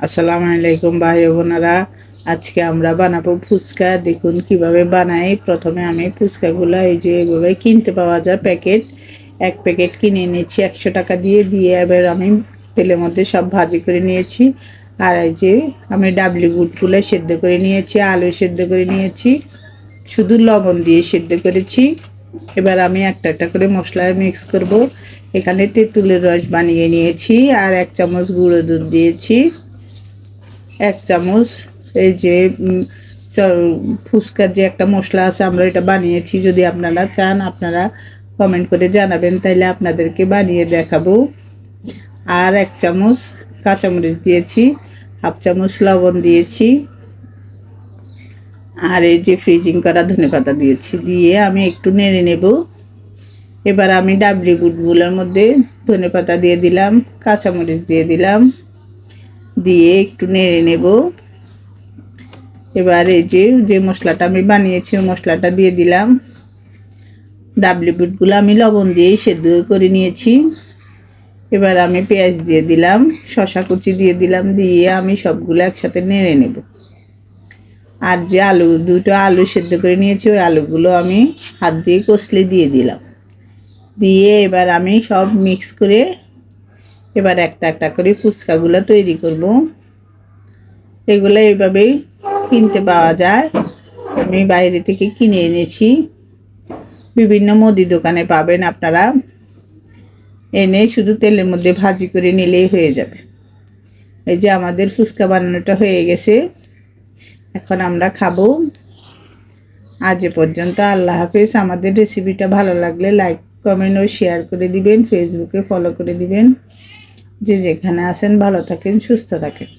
আসসালামু আলাইকুম ভাই বোনেরা। আজকে আমরা বানাবো ফুচকা। দেখুন কিভাবে বানাই। প্রথমে আমি ফুচকাগুলো এই যে এভাবে কিনতে পাওয়া যায় প্যাকেট, এক প্যাকেট কিনে নিয়েছি 100 টাকা দিয়ে এবার আমি তেলের মধ্যে সব ভাজি করে নিয়েছি। আর এই যে আমি ডাবলি বুটগুলো সেদ্ধ করে নিয়েছি, আলু সেদ্ধ করে নিয়েছি, শুধু লবণ দিয়ে সেদ্ধ করেছি। এবার আমি একটা একটা করে মশলা মিক্স করব। এখানে তেঁতুলের রস বানিয়ে নিয়েছি আর 1 চামচ গুঁড়ো দুধ দিয়েছি, 1 চামচ এই যে ফুচকার যে একটা মশলা আছে আমরা এটা বানিয়েছি। যদি আপনারা চান আপনারা কমেন্ট করে জানাবেন, তাইলে আপনাদেরকে বানিয়ে দেখাবো। আর 1 চামচ কাঁচামরিচ দিয়েছি, 1/2 চামচ লবণ দিয়েছি, আর এই যে ফ্রিজিং করা ধনেপাতা দিয়েছি। দিয়ে আমি একটু নেড়ে নেব। এবার আমি ডাবলি বুটগুলোর মধ্যে ধনেপাতা দিয়ে দিলাম, কাঁচামরিচ দিয়ে দিলাম, দিয়ে একটু নেড়ে নেব। এবার এই যে মশলাটা আমি বানিয়েছি ওই মশলাটা দিয়ে দিলাম। ডাবলি বুটগুলো আমি লবণ দিয়ে সেদ্ধ করে নিয়েছি। এবার আমি পেঁয়াজ দিয়ে দিলাম, শসা কুচি দিয়ে দিলাম, দিয়ে আমি সবগুলো একসাথে নেড়ে নেব। আর যে দুটো আলু সেদ্ধ করে নিয়েছি ওই আলুগুলো আমি হাত দিয়ে কষলে দিয়ে দিলাম। দিয়ে এবার আমি সব মিক্স করে এবার একটা একটা করে ফুচকাগুলো তৈরি করব। এগুলো এইভাবেই কিনতে পাওয়া যায়, আমি বাইরে থেকে কিনে এনেছি। বিভিন্ন মুদি দোকানে পাবেন আপনারা। এনে শুধু তেলের মধ্যে ভাজি করে নিলেই হয়ে যাবে। এই যে আমাদের ফুচকা বানানোটা হয়ে গেছে, এখন আমরা খাবো। আজ এ পর্যন্ত, আল্লাহ হাফেজ। আমাদের রেসিপিটা ভালো লাগলে লাইক কমেন্ট ও শেয়ার করে দিবেন, ফেসবুকে ফলো করে দিবেন। যে যেখানে আছেন ভালো থাকেন, সুস্থ থাকেন।